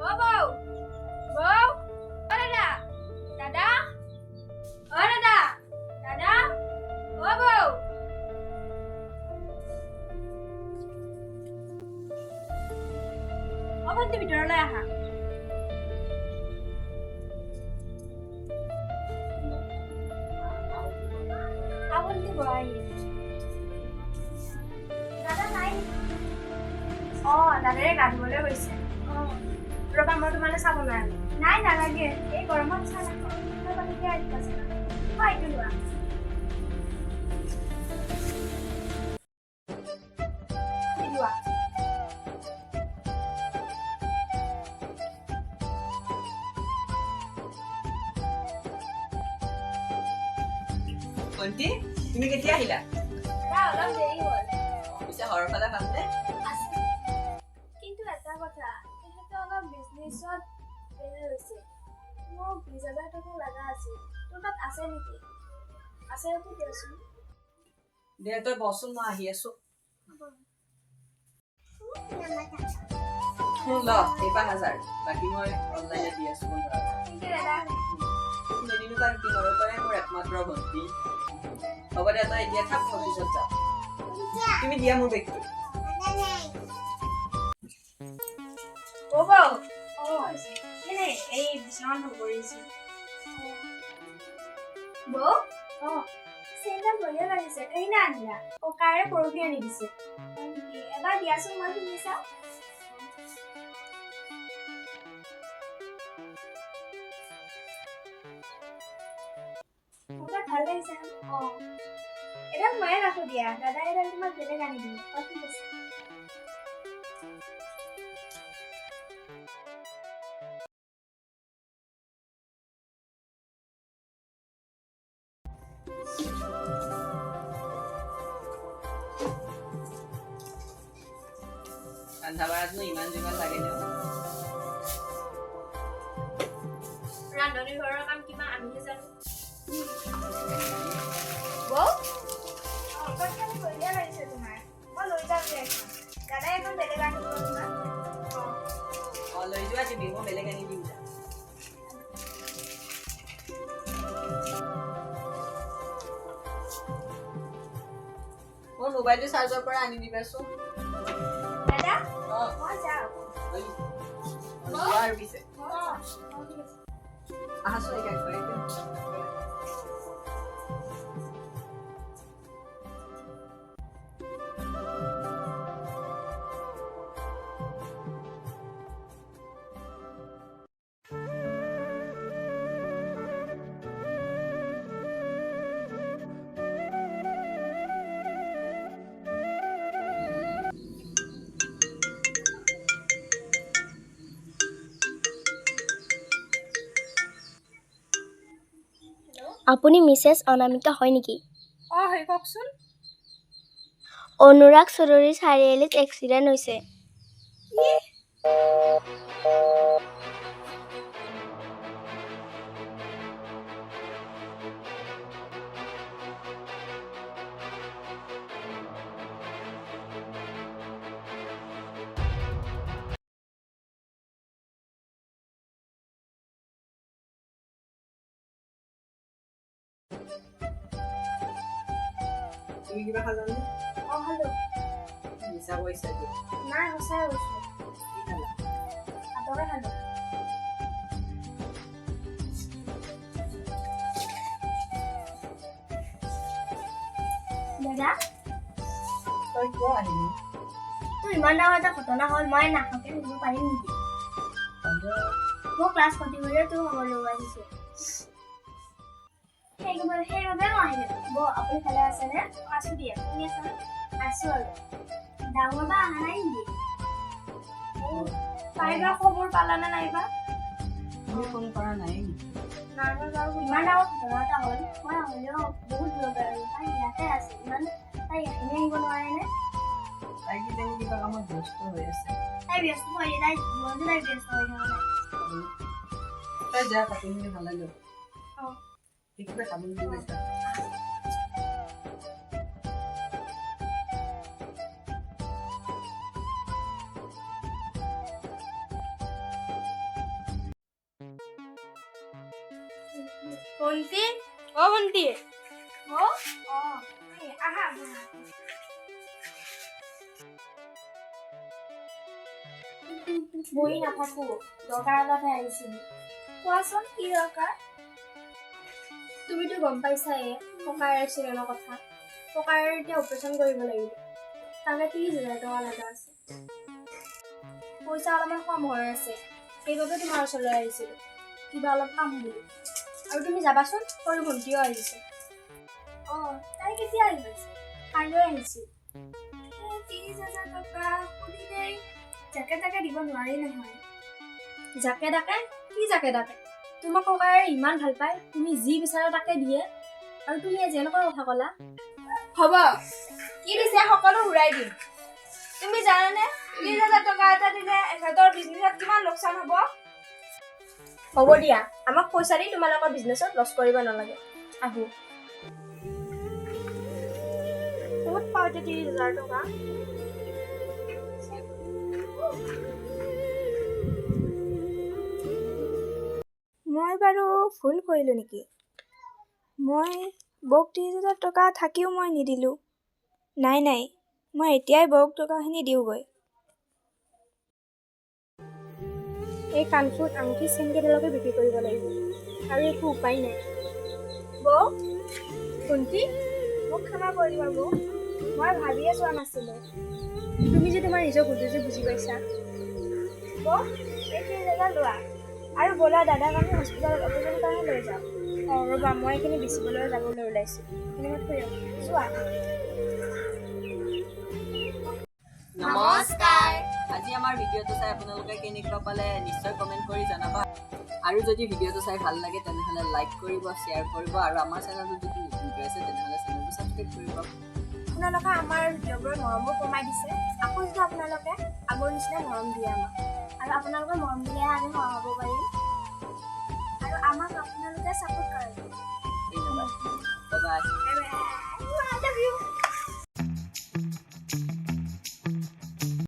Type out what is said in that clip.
Bau. Bau. Dada. Dada. Oh dada. Dada. Oh bau. Apa nanti bicara ha? Apa nanti bawa? Dada naik. Oh, dada yang kan boleh bisa. ৰবা মই তোমালে চাব নাই নাই নালাগে এই গৰমত চাহ নাখাওঁ মই পানী দিয়া আহি পাছে না হয় এইটো লোৱা লোৱা আন্টি তুমি কেতিয়া আহিলা অলপ দেৰি হ'ল পিছে ঘৰৰ ফালে ভালনে আছে কিন্তু এটা কথা অলপ বিজনেছত বেয়া হৈছে মোক 20,000 টকা লাগা আছিল তোৰ তাত আছে নেকি আছে তো দিয়াচোন দে তই বসুন মই আহি আছো ল এই 5,000 বাকি মই অনলাইনে দি আছো কিন্তু দাদা নেদিনো কাৰণ কি ঘৰৰ পৰাই মোৰ একমাত্ৰ ভণ্টি হ'ব দে তই এতিয়া থাক অফিচত যা তুমি দিয়া মোৰ বেগটো Bobo. Oh, ini bisangan favorit. Bo? Oh, saya boleh lagi sih. Ini anda. Oh, kaya program ini sih. Ebar dia semua tuh bisa. Udah kali sih. Oh, ini main aku dia. Dada ini cuma beda kan ini. Pasti bisa. ৰন্ধা বাঢ়াতনো ইমান যিমান লাগে ন ৰান্ধনী ঘৰৰ কাম কিবা আমিহে জানো বৌ অকণমান কৰিলে লাগিছে তোমাৰ মই লৈ যাম যে দাদা এখন বেলেগ আনিব তোমাক লৈ যোৱা দিবি মই বেলেগ আনি দিম মোৰ মোবাইলটো চাৰ্জৰ পৰা আনি দিবাচোন দাদা মই যাওঁ যোৱাৰ পিছে আহাছো একাক কৰি আপুনি মিছেছ অনামিকা হয় নেকি? হয় কওকচোন অনুৰাগ চৌধুৰী চাৰিআলিত এক্সিডেণ্ট হৈছে। তুমি কিবা খালানে? খালো মিছা কৈছা যে নাই সঁচাই কৈছো কি খালা? ভাতকে খালো দাদা তই কিয় আহিলি? তোৰ ইমান ডাঙৰ এটা ঘটনা হ'ল মই নাখাওঁকে নিব পাৰিম নেকি? মোৰ ক্লাছ ক্ষতি কৰিলে তোৰ খবৰ ল'ব আহিছোঁ সেইবাবে মই আহিলোঁ বৌ আপুনি ভালে আছেনে? আছোঁ দিয়া শুনি আছা আছোঁ আৰু ডাঙৰ বা অহা নাই নেকি? তাইৰ খবৰ পালানে নাইবা? তুমি ফোন কৰা নাই নেকি? ইমান ডাঙৰ ঘটনা এটা হ'ল মই হ'লেও বহুত দূৰত আৰু তাই ইয়াতে আছে ইমান তাই এনে আহিব নোৱাৰেনে তাই কিজানি কিবা কামত ব্যস্ত হৈ আছে তাই ব্যস্ত হৈ তাই জীৱনটো তাই ব্যস্ত হৈ থকা নাই তাই যা কাপোৰখিনি ভালাই লওক অঁ কিবা কাপোৰ দি লৈছা ভণ্টি ভণ্টি আহা বহি নাথাকো দৰকাৰ এটাতে আহিছিলো কোৱাচোন কি দৰকাৰ তুমিতো গম পাইছাই ককাৰ এক্সিডেণ্টৰ কথা ককাৰ এতিয়া অপাৰেশ্যন কৰিব লাগিব তাকে 30,000 টকা লগা আছে পইচা অলপমান কম হৈ আছে সেইবাবে তোমাৰ ওচৰলৈ আহিছিলোঁ কিবা অলপ কাম বুলি আৰু তুমি যাবাচোন সৰু ভণ্টিও আহিছে অঁ তাই কেতিয়া আহি পাইছে কাইলৈ আহিছিল 30,000 টকা সুধিলেই জাকে তাকে দিব নোৱাৰি নহয় জাকে তাকে কি জাকে তাকে তোমাক ককায়ে ইমান ভাল পায় তুমি যি বিচাৰা তাকে দিয়ে আৰু তুমি যেনেকুৱা কথা ক'লা হ'ব কি দিছে সকলো ঘূৰাই দিম তুমি জানানে 30,000 টকা এটা দিলে এখেতৰ বিজনেছত কিমান লোকচান হ'ব হ'ব দিয়া আমাক পইচা দি তোমালোকৰ বিজনেছত লছ কৰিব নালাগে আহো ক'ত পাওঁ 30,000 টকা মই বাৰু ভুল কৰিলোঁ নেকি মই বৌক 30,000 টকা থাকিও মই নিদিলোঁ নাই মই এতিয়াই বৌক টকাখিনি দিওঁগৈ এই কাণফুট আঙুঠি চেনকেইডালকে বিক্ৰী কৰিব লাগিব আৰু একো উপায় নাই বৌ ভণ্টি মোক ক্ষমা কৰিবা বৌ মই ভাবিয়ে চোৱা নাছিলোঁ তুমি যে তোমাৰ নিজৰ ভুলটো যে বুজি পাইছা বৌ এই 30,000 লোৱা আৰু ব'লা দাদাক আমি হস্পিটেলত অপাৰেশ্যন কাৰণে লৈ যাওঁ অঁ ৰ'বা মই এইখিনি বেচিবলৈ যাবলৈ ওলাইছোঁ এইখিনি মই থৈ আহোঁ যোৱা নমস্কাৰ আজি আমাৰ ভিডিঅ'টো চাই আপোনালোকে কেনেকুৱা পালে নিশ্চয় কমেণ্ট কৰি জনাবা আৰু যদি ভিডিঅ'টো চাই ভাল লাগে তেনেহ'লে লাইক কৰিব শ্বেয়াৰ কৰিব আৰু আমাৰ চেনেলটো যদি নতুনকৈ আছে তেনেহ'লে চেনেলটো ছাবস্ক্ৰাইব কৰিব আপোনালোকে আমাৰ ভিডিঅ'বোৰত মৰমবোৰ কমাই দিছে আকৌ যদি আপোনালোকে আগৰ নিচিনা মৰম দিয়ে আমাক আৰু আপোনালোকৰ মৰম দিলেহে আমি সহাব পাৰিম আৰু আমাক আপোনালোকে ছাপোৰ্ট কৰে ধন্যবাদ bye bye I love you.